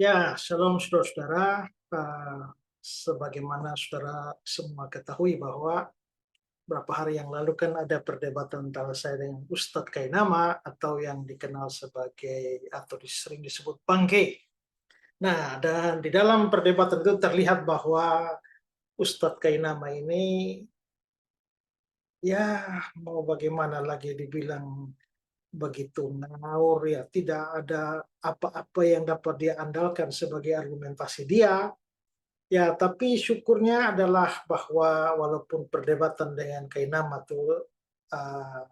Ya, shalom saudara-saudara. Sebagaimana saudara semua ketahui bahwa beberapa hari yang lalu kan ada perdebatan antara saya dengan Ustadz Kainama atau yang dikenal sebagai atau sering disebut Bangke. Nah, dan di dalam perdebatan itu terlihat bahwa Ustadz Kainama ini ya mau bagaimana lagi dibilang begitu ngawur ya, tidak ada apa-apa yang dapat dia andalkan sebagai argumentasi dia. Ya, tapi syukurnya adalah bahwa walaupun perdebatan dengan Kainama itu uh,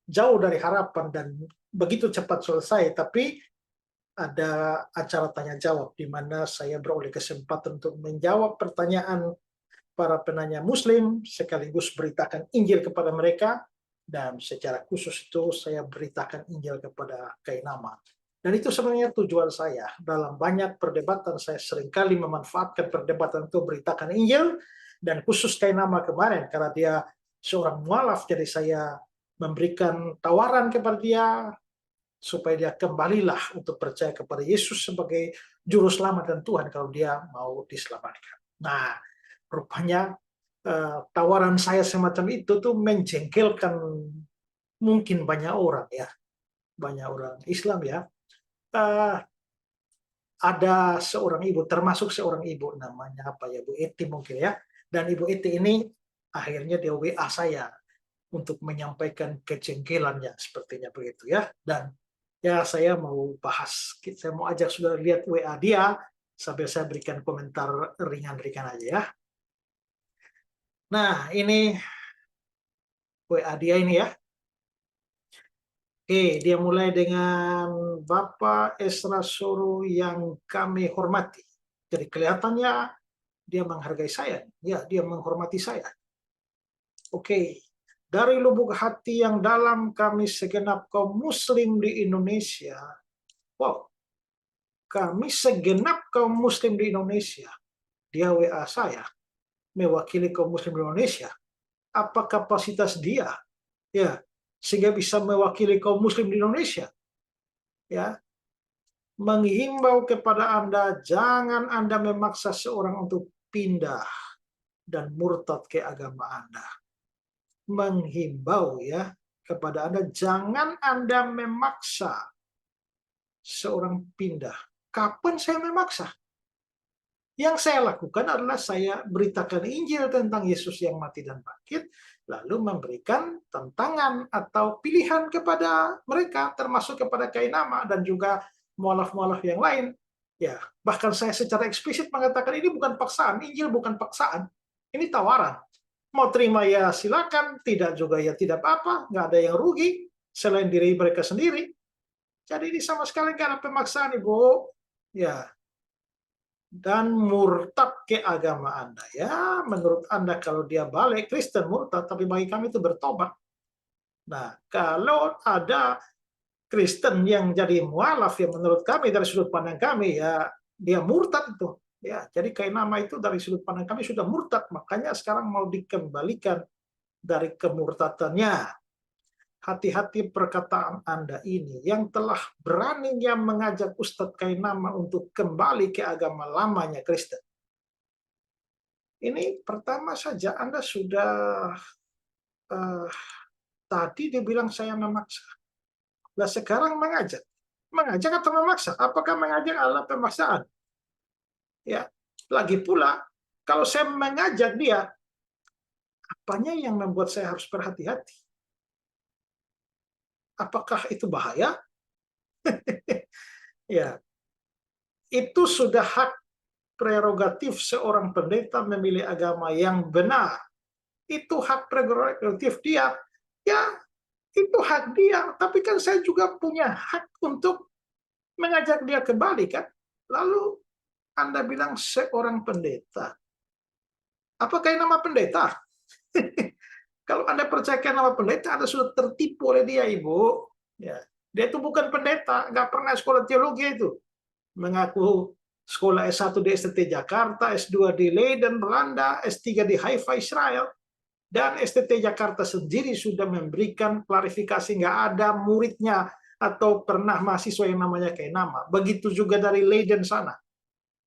jauh dari harapan dan begitu cepat selesai, tapi ada acara tanya jawab di mana saya beroleh kesempatan untuk menjawab pertanyaan para penanya Muslim sekaligus beritakan Injil kepada mereka, dan secara khusus itu saya beritakan Injil kepada Kainama. Dan itu sebenarnya tujuan saya. Dalam banyak perdebatan saya seringkali memanfaatkan perdebatan itu beritakan Injil, dan khusus Kainama kemarin karena dia seorang mualaf, jadi saya memberikan tawaran kepada dia supaya dia kembalilah untuk percaya kepada Yesus sebagai juru selamat dan Tuhan kalau dia mau diselamatkan. Nah, rupanya tawaran saya semacam itu tuh menjengkelkan mungkin banyak orang ya, banyak orang Islam ya. Uh, ada seorang ibu, termasuk seorang ibu namanya apa ya, Bu Eti mungkin ya. Dan Ibu Eti ini akhirnya dia WA saya untuk menyampaikan kejengkelannya sepertinya begitu ya. Dan ya saya mau bahas, saya mau ajak saudara lihat WA dia sambil saya berikan komentar ringan-ringan aja ya. Nah, ini WA dia ini ya. Oke, dia mulai dengan Bapak Esra Soro yang kami hormati. Jadi kelihatannya dia menghargai saya. Ya, dia menghormati saya. Oke, dari lubuk hati yang dalam kami segenap kaum muslim di Indonesia. Wow, kami segenap kaum muslim di Indonesia. Dia WA saya, mewakili kaum muslim di Indonesia. Apa kapasitas dia? Ya, sehingga bisa mewakili kaum muslim di Indonesia. Ya, menghimbau kepada Anda, jangan Anda memaksa seorang untuk pindah dan murtad ke agama Anda. Menghimbau ya kepada Anda, jangan Anda memaksa seorang pindah. Kapan saya memaksa? Yang saya lakukan adalah saya beritakan Injil tentang Yesus yang mati dan bangkit, lalu memberikan tantangan atau pilihan kepada mereka, termasuk kepada Kainama dan juga mualaf-mualaf yang lain. Ya, bahkan saya secara eksplisit mengatakan ini bukan paksaan, Injil bukan paksaan, ini tawaran. Mau terima ya silakan, tidak juga ya tidak apa-apa, nggak ada yang rugi selain diri mereka sendiri. Jadi ini sama sekali nggak ada pemaksaan, Ibu. Ya, dan murtad ke agama Anda. Ya, menurut Anda kalau dia balik, Kristen murtad, tapi bagi kami itu bertobat. Nah, kalau ada Kristen yang jadi mualaf, ya menurut kami dari sudut pandang kami, ya dia murtad itu. Ya, jadi Kainama itu dari sudut pandang kami sudah murtad, makanya sekarang mau dikembalikan dari kemurtadannya. Hati-hati perkataan Anda ini yang telah beraninya mengajak Ustadz Kainama untuk kembali ke agama lamanya Kristen. Ini pertama saja Anda sudah uh, tadi dibilang saya memaksa. Nah sekarang mengajak. Mengajak atau memaksa? Apakah mengajak adalah pemaksaan? Ya, lagi pula kalau saya mengajak dia, apanya yang membuat saya harus berhati-hati? Apakah itu bahaya? Ya, itu sudah hak prerogatif seorang pendeta memilih agama yang benar. Itu hak prerogatif dia. Ya, itu hak dia, tapi kan saya juga punya hak untuk mengajak dia kembali kan. Lalu Anda bilang seorang pendeta. Apakah nama pendeta? Kalau Anda percayakan nama pendeta, Anda sudah tertipu oleh dia, Ibu. Ya. Dia itu bukan pendeta, nggak pernah sekolah teologi itu. Mengaku sekolah S1 di STT Jakarta, S2 di Leiden, Belanda, S3 di Haifa, Israel. Dan STT Jakarta sendiri sudah memberikan klarifikasi nggak ada muridnya atau pernah mahasiswa yang namanya Kainama. Begitu juga dari Leiden sana.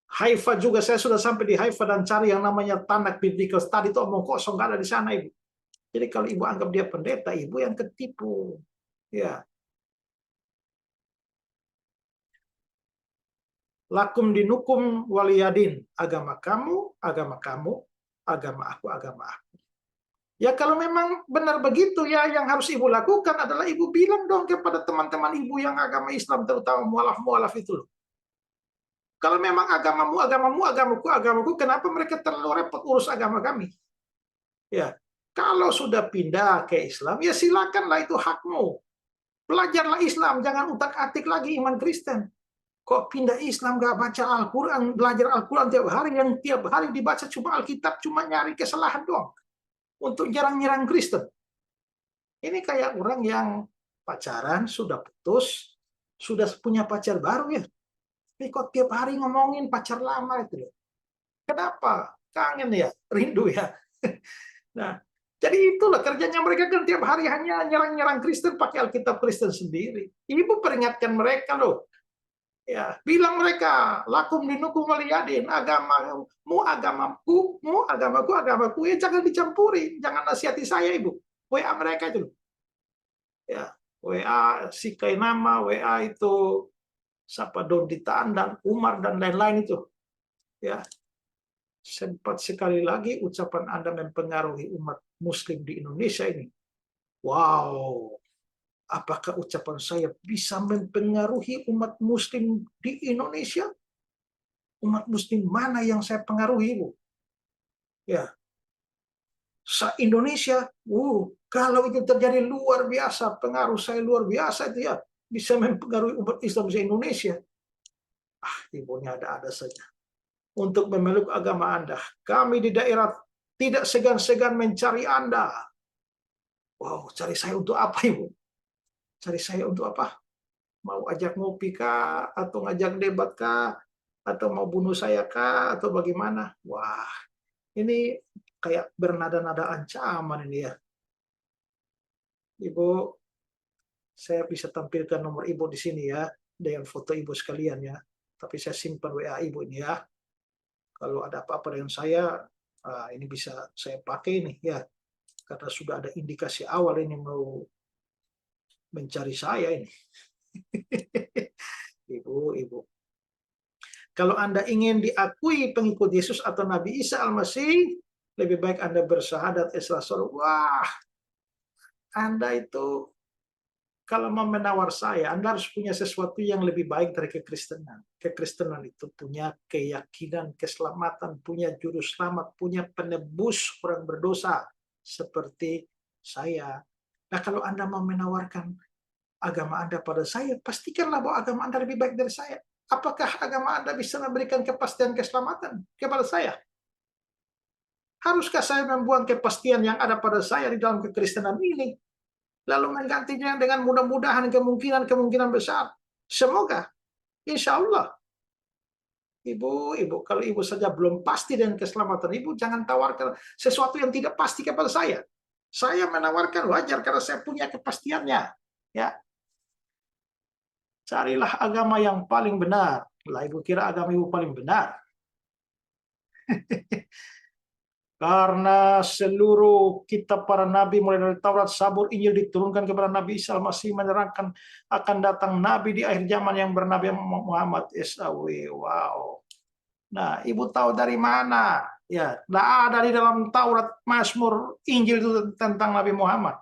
Haifa juga, saya sudah sampai di Haifa dan cari yang namanya Tanakh Biblical Study, itu omong kosong, nggak ada di sana, Ibu. Jadi kalau Ibu anggap dia pendeta, Ibu yang ketipu. Ya, lakum dinukum waliyadin, agama kamu, agama kamu, agama aku, agama aku. Ya kalau memang benar begitu, ya yang harus Ibu lakukan adalah Ibu bilang dong kepada teman-teman Ibu yang agama Islam, terutama mualaf-mualaf itu loh. Kalau memang agamamu, agamamu, agamaku, agamaku, kenapa mereka terlalu repot urus agama kami? Ya, kalau sudah pindah ke Islam, ya silakanlah, itu hakmu. Belajarlah Islam, jangan utak-atik lagi iman Kristen. Kok pindah Islam gak baca Al-Quran, belajar Al-Quran tiap hari, yang tiap hari dibaca cuma Alkitab, cuma nyari kesalahan doang. Untuk nyerang-nyerang Kristen. Ini kayak orang yang pacaran, sudah putus, sudah punya pacar baru ya. Tapi kok tiap hari ngomongin pacar lama itu loh. Kenapa? Kangen ya? Rindu ya? Nah, jadi itulah kerjanya mereka kan tiap hari hanya nyerang-nyerang Kristen pakai Alkitab Kristen sendiri. Ibu peringatkan mereka loh. Ya, bilang mereka, lakum dinukum waliyadin, agamamu, agamaku, agamaku, agamaku. Ya jangan dicampuri, jangan nasihati saya, Ibu. WA mereka itu loh. Ya, WA si Kainama, WA itu siapa Donditaan dan Umar dan lain-lain itu. Ya, sempat sekali lagi ucapan Anda mempengaruhi umat Muslim di Indonesia ini. Wow, apakah ucapan saya bisa mempengaruhi umat Muslim di Indonesia? Umat Muslim mana yang saya pengaruhi, Bu? Ya, se-Indonesia, kalau itu terjadi luar biasa, pengaruh saya luar biasa itu ya, bisa mempengaruhi umat Islam di Indonesia. Ibunya ada-ada saja. Untuk memeluk agama Anda, kami di daerah tidak segan-segan mencari Anda. Wow, cari saya untuk apa, Ibu? Cari saya untuk apa? Mau ajak ngopi kah? Atau ngajak debat kah? Atau mau bunuh saya kah? Atau bagaimana? Wah, ini kayak bernada-nada ancaman ini ya. Ibu, saya bisa tampilkan nomor Ibu di sini ya, dengan foto Ibu sekalian ya. Tapi saya simpan WA Ibu ini ya. Kalau ada apa-apa dengan saya, ini bisa saya pakai nih ya. Karena sudah ada indikasi awal ini mau mencari saya ini. Ibu. Kalau Anda ingin diakui pengikut Yesus atau Nabi Isa Al-Masih, lebih baik Anda bersyahadat Islam. Wah, Anda itu kalau mau menawar saya, Anda harus punya sesuatu yang lebih baik dari kekristenan. Kekristenan itu punya keyakinan, keselamatan, punya juru selamat, punya penebus orang berdosa seperti saya. Nah, kalau Anda mau menawarkan agama Anda pada saya, pastikanlah bahwa agama Anda lebih baik dari saya. Apakah agama Anda bisa memberikan kepastian keselamatan kepada saya? Haruskah saya membuang kepastian yang ada pada saya di dalam kekristenan ini, lalu menggantinya dengan mudah-mudahan kemungkinan besar? Semoga, insya Allah. Ibu, kalau Ibu saja belum pasti dengan keselamatan Ibu, jangan tawarkan sesuatu yang tidak pasti kepada saya. Saya menawarkan wajar karena saya punya kepastiannya. Ya, carilah agama yang paling benar. Lah Ibu kira agama Ibu paling benar? Karena seluruh kitab para nabi mulai dari Taurat, Zabur, Injil diturunkan kepada Nabi Isa Al-Masih, menerangkan akan datang nabi di akhir zaman yang bernama Muhammad SAW. Wow. Nah, Ibu tahu dari mana? Ya, tidak ada di dalam Taurat, Mazmur, Injil itu tentang Nabi Muhammad.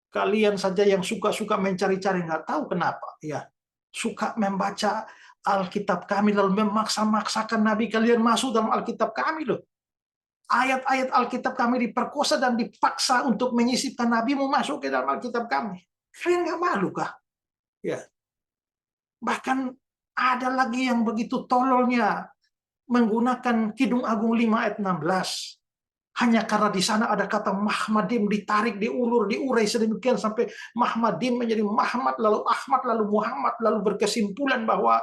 Kalian saja yang suka-suka mencari-cari, nggak tahu kenapa. Ya, suka membaca Alkitab kami lalu memaksa-maksakan Nabi kalian masuk dalam Alkitab kami loh. Ayat-ayat Alkitab kami diperkosa dan dipaksa untuk menyisipkan nabimu masuk ke dalam Alkitab kami. Kalian nggak malu kah? Ya. Bahkan ada lagi yang begitu tololnya menggunakan Kidung Agung 5 ayat 16. Hanya karena di sana ada kata Mahmadim ditarik, diulur, diurai sedemikian sampai Mahmadim menjadi Muhammad, lalu Ahmad, lalu Muhammad, lalu berkesimpulan bahwa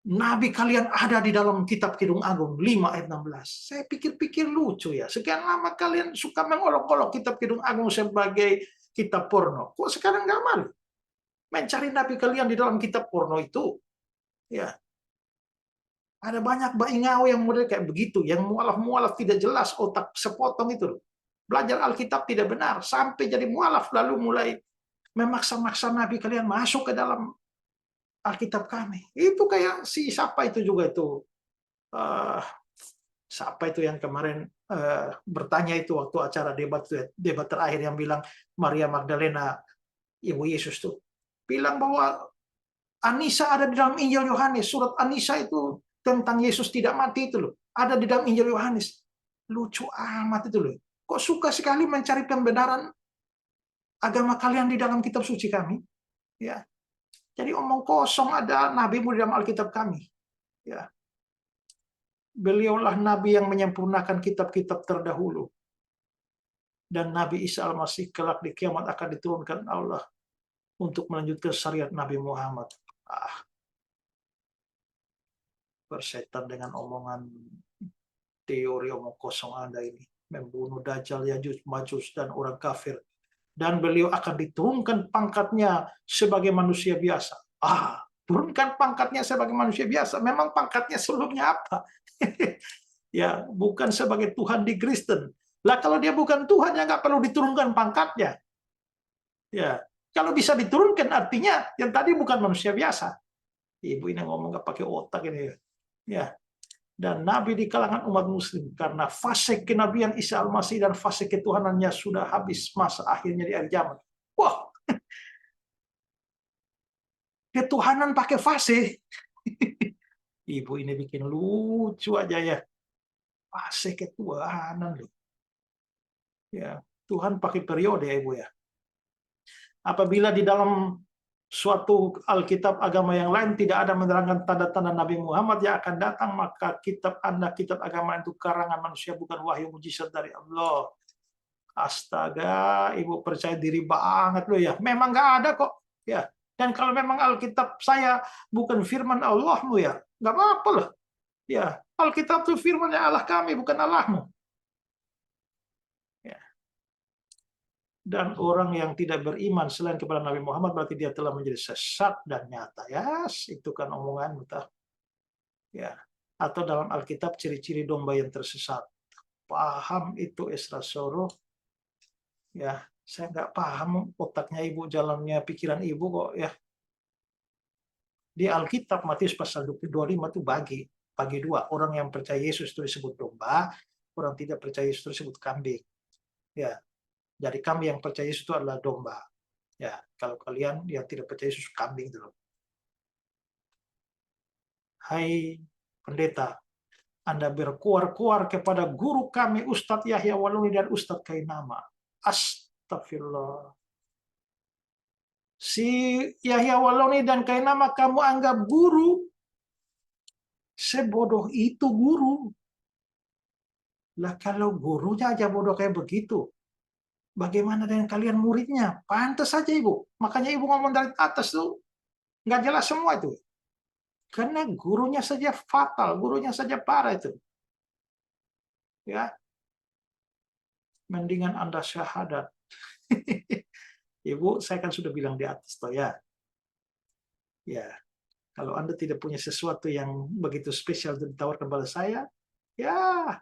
Nabi kalian ada di dalam kitab Kidung Agung 5 ayat 16. Saya pikir-pikir lucu ya. Sekian lama kalian suka mengolok-olok kitab Kidung Agung sebagai kitab porno. Kok sekarang nggak malu? Mencari Nabi kalian di dalam kitab porno itu. Ya. Ada banyak baingau yang model kayak begitu, yang mualaf-mualaf tidak jelas, otak sepotong itu loh. Belajar Alkitab tidak benar, sampai jadi mualaf, lalu mulai memaksa-maksa nabi kalian masuk ke dalam Alkitab kami. Itu kayak si siapa itu juga itu, eh, siapa itu yang kemarin bertanya itu waktu acara debat terakhir yang bilang Maria Magdalena, ibu Yesus tuh, bilang bahwa Anisa ada di dalam Injil Yohanes. Surat Anisa itu tentang Yesus tidak mati itu loh. Ada di dalam Injil Yohanes. Lucu amat itu loh. Kok suka sekali mencari pembenaran agama kalian di dalam kitab suci kami? Ya. Jadi omong kosong, ada nabimu di dalam Alkitab kami. Ya. Beliaulah nabi yang menyempurnakan kitab-kitab terdahulu. Dan Nabi Isa Al-Masih kelak di kiamat akan diturunkan Allah untuk melanjutkan syariat Nabi Muhammad. Bersetan dengan omongan teori omong kosong Anda ini. Membunuh Dajjal, Yajuj, Majuj, dan orang kafir. Dan beliau akan diturunkan pangkatnya sebagai manusia biasa. Turunkan pangkatnya sebagai manusia biasa. Memang pangkatnya sebelumnya apa? Ya, bukan sebagai Tuhan di Kristen. Lah kalau dia bukan Tuhan, ya nggak perlu diturunkan pangkatnya. Ya, kalau bisa diturunkan artinya yang tadi bukan manusia biasa. Ibu ini ngomong nggak pakai otak ini. Ya, dan nabi di kalangan umat muslim, karena fase kenabian Isa Al-Masih dan fase ketuhanannya sudah habis, masa akhirnya di akhir zaman. Wah, ketuhanan pakai fase. Ibu ini bikin lucu aja ya. Fase ketuhanan loh. Ya, Tuhan pakai periode ya Ibu ya. Apabila di dalam suatu Alkitab agama yang lain tidak ada menerangkan tanda-tanda Nabi Muhammad yang akan datang, maka kitab Anda, kitab agama itu karangan manusia, bukan wahyu mujizat dari Allah. Astaga, Ibu percaya diri banget loh ya. Memang nggak ada kok. Ya. Dan kalau memang Alkitab saya bukan firman Allahmu ya, nggak apa-apa loh. Ya, Alkitab itu firman Allah kami, bukan Allahmu. Ya. Dan orang yang tidak beriman selain kepada Nabi Muhammad berarti dia telah menjadi sesat dan nyata. Ya, itu kan omongan kita. Ya. Atau dalam Alkitab ciri-ciri domba yang tersesat. Paham itu Esra Soro? Ya, saya nggak paham otaknya Ibu, jalannya pikiran Ibu kok ya. Di Alkitab Matius pasal 25 itu bagi dua. Orang yang percaya Yesus itu disebut domba, orang tidak percaya Yesus itu disebut kambing. Ya. Jadi kami yang percaya Yesus itu adalah domba. Ya, kalau kalian yang tidak percaya Yesus kambing dulu. Hai pendeta, Anda berkuar-kuar kepada guru kami Ustadz Yahya Waluni dan Ustadz Kainama. Astagfirullah. Si Yahya Waluni dan Kainama kamu anggap guru. Sebodoh itu guru. Lah kalau gurunya aja bodoh kayak begitu, bagaimana dengan kalian muridnya? Pantas saja Ibu. Makanya Ibu ngomong dari atas tuh nggak jelas semua itu. Karena gurunya saja fatal, gurunya saja parah itu. Ya, mendingan Anda syahadat. Ibu, saya kan sudah bilang di atas toh ya. Ya, kalau Anda tidak punya sesuatu yang begitu spesial ditawarkan kepada saya, ya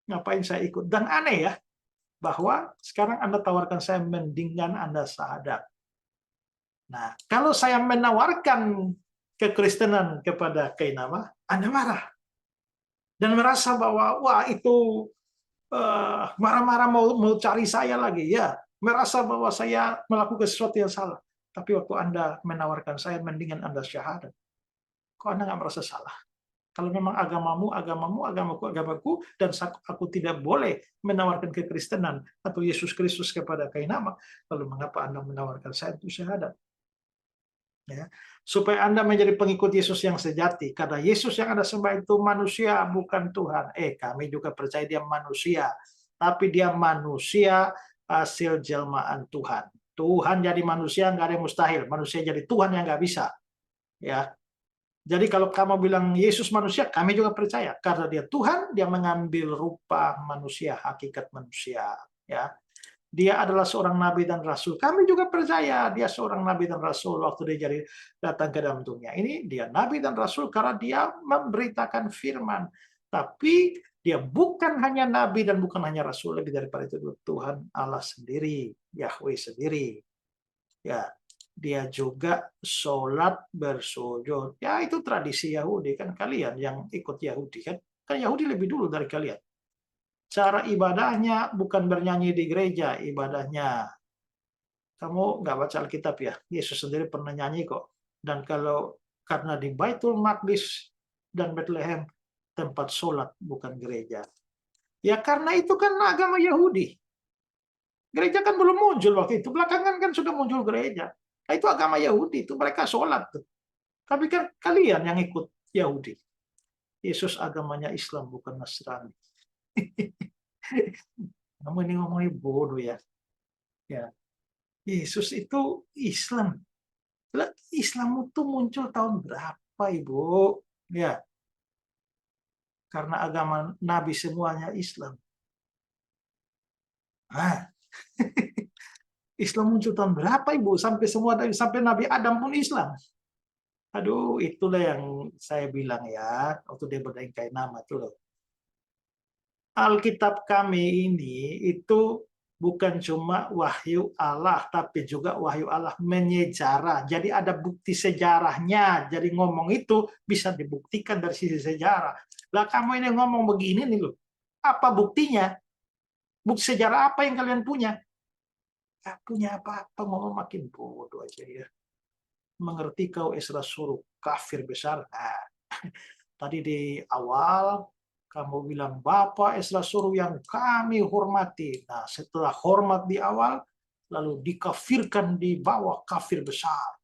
ngapain saya ikut? Dan aneh ya, bahwa sekarang Anda tawarkan saya mendingan Anda syahadat. Nah, kalau saya menawarkan kekristenan kepada Kainama, Anda marah. Dan merasa bahwa, wah itu marah-marah mau cari saya lagi. Ya, merasa bahwa saya melakukan sesuatu yang salah. Tapi waktu Anda menawarkan saya, mendingan Anda syahadat. Kok Anda nggak merasa salah? Kalau memang agamamu, agamaku, dan aku tidak boleh menawarkan kekristenan atau Yesus Kristus kepada Kainama, lalu mengapa Anda menawarkan saya untuk syahadat? Ya, supaya Anda menjadi pengikut Yesus yang sejati. Karena Yesus yang Anda sembah itu manusia, bukan Tuhan. Kami juga percaya dia manusia. Tapi dia manusia hasil jelmaan Tuhan. Tuhan jadi manusia, nggak ada yang mustahil. Manusia jadi Tuhan yang nggak bisa. Ya, jadi kalau kamu bilang Yesus manusia, kami juga percaya. Karena dia Tuhan, dia mengambil rupa manusia, hakikat manusia. Ya. dia adalah seorang nabi dan rasul. Kami juga percaya dia seorang nabi dan rasul waktu dia jadi datang ke dalam dunia. Ini dia nabi dan rasul karena dia memberitakan firman. Tapi dia bukan hanya nabi dan bukan hanya rasul, lebih daripada itu Tuhan Allah sendiri, Yahweh sendiri. Ya, dia juga sholat bersujud. Ya, itu tradisi Yahudi kan, kalian yang ikut Yahudi kan. Kan Yahudi lebih dulu dari kalian. Cara ibadahnya bukan bernyanyi di gereja, ibadahnya. Kamu nggak baca Alkitab ya? Yesus sendiri pernah nyanyi kok. Dan karena di Baitul Maqdis dan Bethlehem tempat sholat bukan gereja. Ya karena itu kan agama Yahudi. Gereja kan belum muncul waktu itu. Belakangan kan sudah muncul gereja. Nah, itu agama Yahudi, itu mereka sholat tuh. Tapi kan kalian yang ikut Yahudi. Yesus agamanya Islam bukan Nasrani. Kamu ini ngomongnya bodoh ya. Ya, Yesus itu Islam. Islam itu muncul tahun berapa, Ibu? Ya, karena agama Nabi semuanya Islam. Nah, Islam muncul tahun berapa, Ibu? Sampai Nabi Adam pun Islam. Aduh, itulah yang saya bilang ya, waktu dia berdengkai nama itu loh. Alkitab kami ini itu bukan cuma wahyu Allah, tapi juga wahyu Allah menyejarah. Jadi ada bukti sejarahnya. Jadi ngomong itu bisa dibuktikan dari sisi sejarah. Lah kamu ini ngomong begini nih loh. Apa buktinya? Bukti sejarah apa yang kalian punya? Gak punya apa-apa, ngomong makin bodoh aja ya. Mengerti kau Esra suruh kafir besar? Nah, tadi di awal kamu bilang, Bapak Esra suruh yang kami hormati. Nah, setelah hormat di awal, lalu dikafirkan di bawah kafir besar.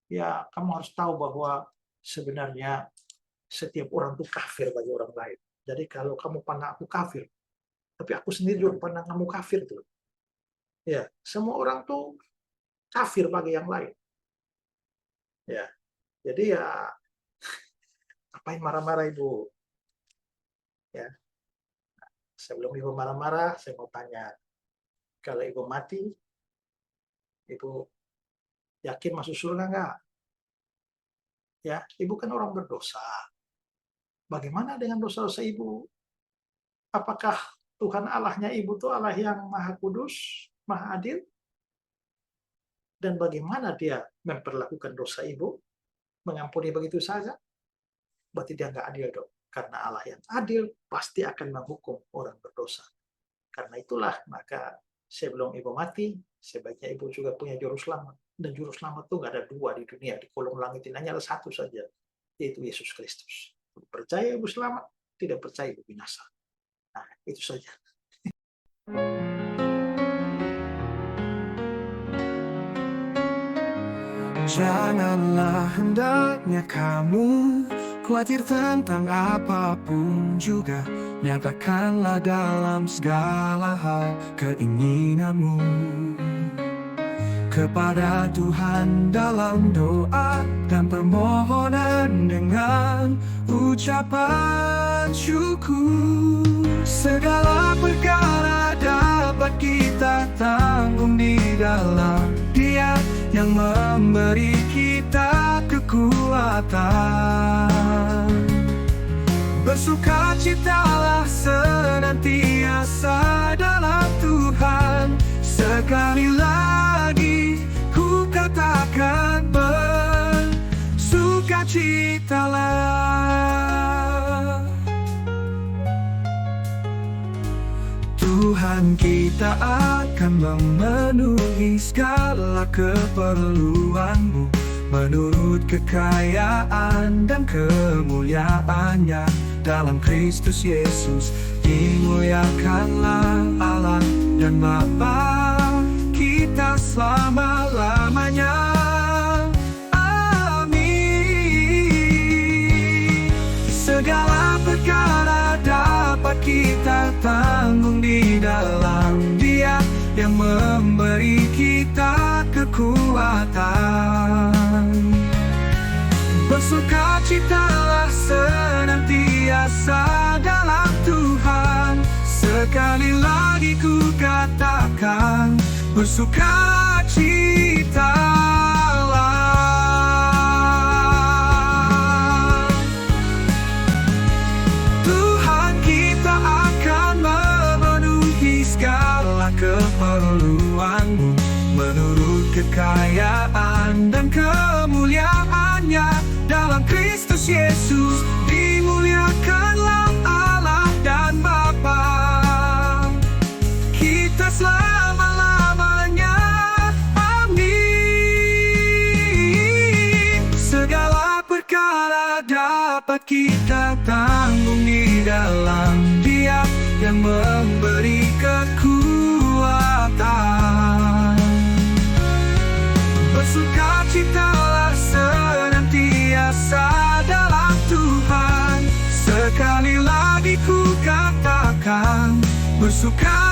Ya, kamu harus tahu bahwa sebenarnya setiap orang itu kafir bagi orang lain. Jadi kalau kamu pandang aku kafir, tapi aku sendiri juga pandang kamu kafir tuh. Ya, semua orang tuh kafir bagi yang lain. Ya, jadi ya ngapain marah-marah Ibu? Ya, sebelum Ibu marah-marah, saya mau tanya, kalau Ibu mati, Ibu yakin masuk surga nggak? Ya, Ibu kan orang berdosa. Bagaimana dengan dosa-dosa Ibu? Apakah Tuhan Allahnya Ibu itu Allah yang Maha Kudus, Maha Adil? Dan bagaimana Dia memperlakukan dosa Ibu? Mengampuni begitu saja? Berarti Dia nggak adil dong. Karena Allah yang adil pasti akan menghukum orang berdosa. Karena itulah, maka sebelum Ibu mati, sebaiknya Ibu juga punya juru selamat. Dan juru selamat itu nggak ada dua di dunia. Di kolong langit ini hanya ada satu saja, yaitu Yesus Kristus. Percaya Ibu selamat, tidak percaya Ibu binasa. Nah, itu saja. Janganlah hendaknya kamu khawatir tentang apapun juga. Nyatakanlah dalam segala hal keinginanmu kepada Tuhan dalam doa dan permohonan dengan ucapan syukur. Segala perkara dapat kita tanggung di dalam Dia yang memberi kita kekuatan. Bersukacitalah senantiasa dalam Tuhan. Sekali lagi ku katakan, bersukacitalah. Tuhan kita akan memenuhi segala keperluanmu menurut kekayaan dan kemuliaannya dalam Kristus Yesus. Dimuliakanlah Allah dan Bapa kita selama-lamanya. Amin. Segala perkara dapat kita tanggung di dalam Dia yang memberi kita kekuatan. Bersukacitalah senantiasa dalam Tuhan. Sekali Sekali lagi ku katakan, bersukacitalah. Tuhan kita akan memenuhi segala keperluanmu menurut kekayaan dan kemuliaannya dalam Kristus Yesus. Dimuliakanlah Allah dan Bapa kita selama-lamanya. Amin. Segala perkara dapat kita tanggung di dalam Dia yang memberi kekuatan. Bersukacitalah senantiasa dalam Tuhan. Sekali lagi ku katakan, bersukacitalah.